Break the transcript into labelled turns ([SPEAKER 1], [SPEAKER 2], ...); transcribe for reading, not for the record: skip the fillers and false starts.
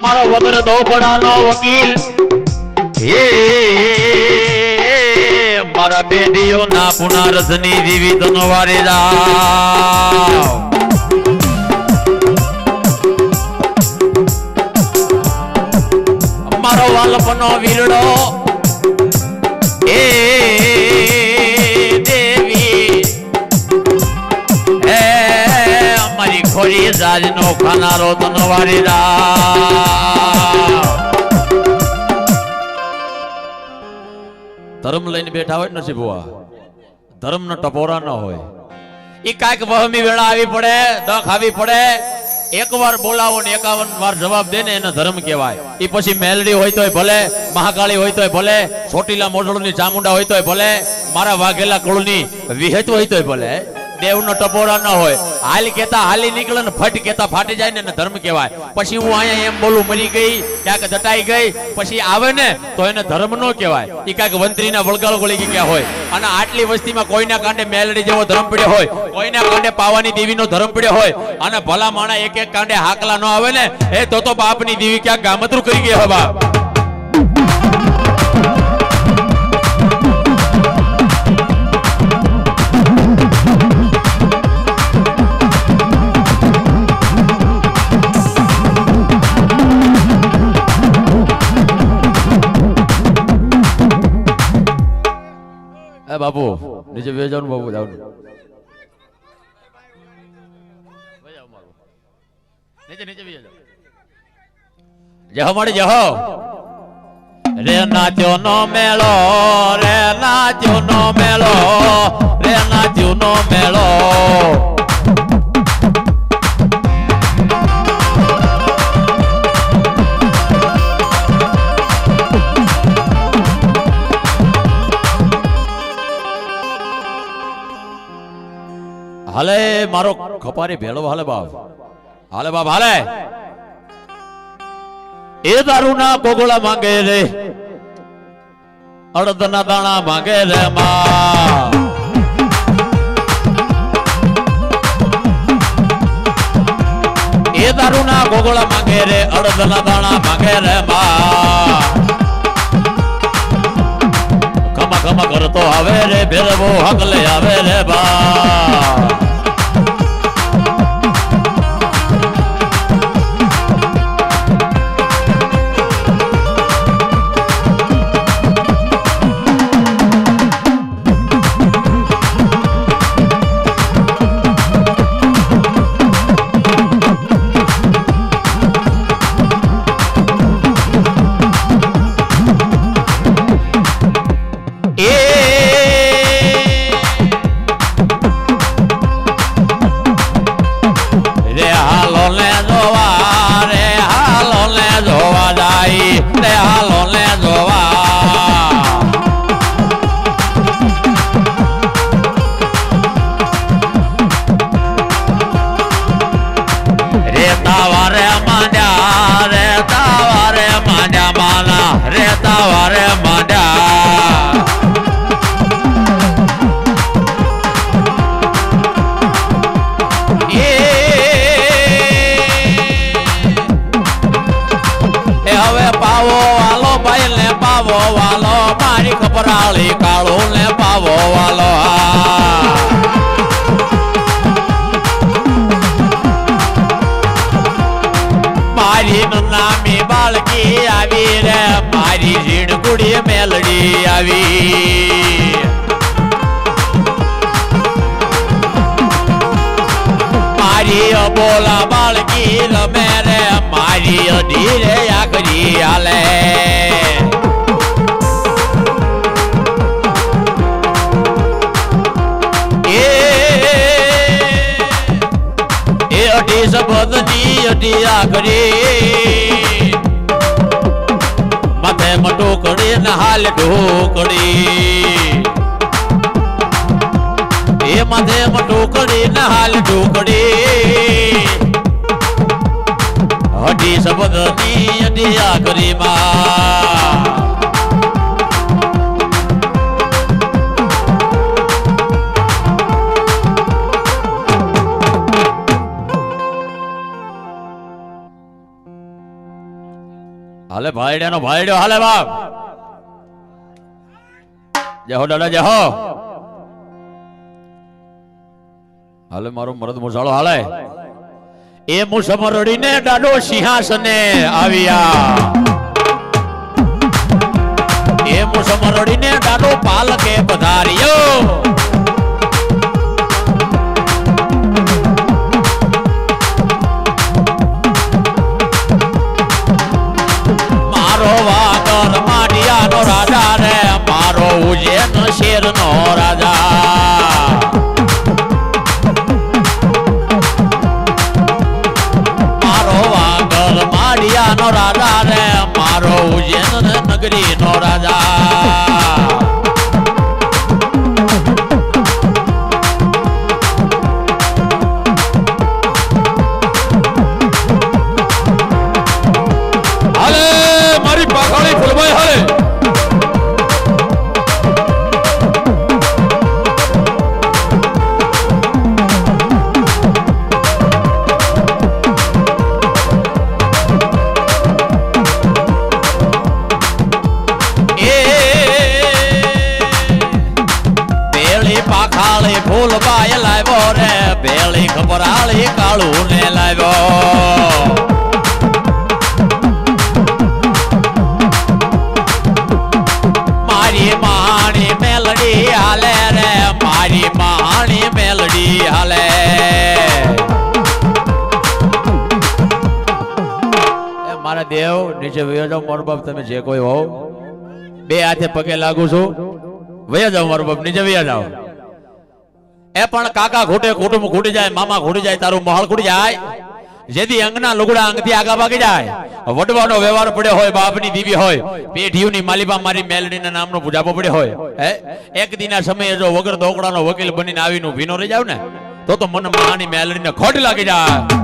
[SPEAKER 1] મારો વગર દોખડાનો વકીલ હે મારા બેડીઓ ના પુના રજની દેવી ધનવારે રાવ મારો વાલપનો વીરડો એ દેવી હે અમારી ખોરી જાજનો ખાનારો ધનવારે રાવ ધર્મ લઈને બેઠા હોય નથી બુઆ ધર્મ નો ટપોરા ન હોય ઈ કાંઈક વહમી વેળા આવી પડે દખ આવી પડે એકવાર બોલાવો ને 51 વાર જવાબ દે ને એને ધર્મ કહેવાય ઈ પછી મેલડી હોય તોય ભલે મહાકાળી હોય તોય ભલે ચોટીલા મોઢળની ચામુંડા હોય તોય ભલે મારા વાઘેલા કુળની વિહેત હોય તોય ભલે દેવનો ટપોરા ન હોય હાલ કેતા હાલી નીકળે ને ફટ કેતા ફાટી જાય ને એને ધર્મ કહેવાય પછી હું અહીંયા એમ બોલું મરી ગઈ ક્યાંક દટાઈ ગઈ પછી આવે ને તો એને ધર્મ ન કહેવાય ઈ કાંઈક વંત્રીના વળગાળ ગોળી ગયા હોય અને આટલી વસ્તીમાં કોઈના કાંડે મેલડી જેવો ધર્મ પડ્યો હોય કોઈના કાંડે પાવાની દેવીનો ધર્મ પડ્યો હોય અને ભલા માણા એક એક કાંડે હાકલા ન આવે ને એ તો બાપની દેવી ક્યાંક ગામતરું કરી ગયા હોય બાપ બાપુ નીચે બે જાવ બાપુ જાવ નીચે નીચે બે જાવ જહો મળી જહો રે નાચ્યો નો મેળો રે નાચ્યો નો મેળો રે નાચ્યો નો મેળો હાલે મારો ખપારી ભેળો હાલે બાપ હાલે બાપ હાલે એ દારૂ ના કોગોળા માંગે રે અડદના દાણા માંગે રે માં એ દારૂ ના કોગોળા માંગે રે અડદના દાણા માંગે રે માં ખમા ખમા કરતો આવે રે ભેરવો હકલે આવે રે બા ખપરાળી કાળો ને પાવો વાલો મારી નામી બાળકી આવી રે મારી ઝીણ ગુડી મેલડી આવી મારી બોલા બાળકી રમે રે મારી અઢી રે આખરી હાલે શબ્દની અઢી આખરી માથે મટોકડી ને હાલ ઢોકડી એ માથે મટોકડી ને હાલ ઢોકડી અઢી શબ્દની અઢી આખરી માં હાલે ભાઈડ્યાનો ભાઈડ્યો હાલે બાપ જહો દાદા જહો હાલે મારો મરદ મુસાળો હાલે એ મુસમરડીને દાડો સિંહાસને આવ્યા એ મુસમરડીને દાડો પાલકે પધાર્યો મારો વાગર માડિયાનો રાજા રે મારો ઉજ્જૈન શેરનો રાજા મારો વાગર માડિયાનો રાજા રે મારો ઉજ્જૈન નગરીનો રાજા હાલે મારી પાઘાળી ફૂલભાઈ હાલે ફૂલબાઈ લાવ્યો રે બેળી ખબરાળી કાળું ને લાવ્યો મારી મહાણી મેલડી હાલે રે મારી મહાણી મેલડી હાલે મારા દેવ નીચે વયો જાઓ મારો બાપ તમે જે કોઈ હોવ બે હાથે પગે લાગુ છું વયા જાઓ મારો બાપ નીચે વયા જાઓ એ પણ કાકા ઘૂટે કુટુંબ ઘૂટી જાય મામા ઘૂટી જાય તારું મહાલ ઘૂટી જાય જેથી અંગના લુગડા અંગથી આગા ભાગી જાય વડવાનો વ્યવહાર પડ્યો હોય બાપની દીવી હોય પેઢીઓની માલિપા મારી મેલડીના નામનો પૂજાપો પડ્યો હોય હે એક દિના સમયે જો વગર દોકડાનો વકીલ બનીને આવીને ભીનો રહી જાવ ને તો મને માની મેલડીને ખોટ લાગી જાય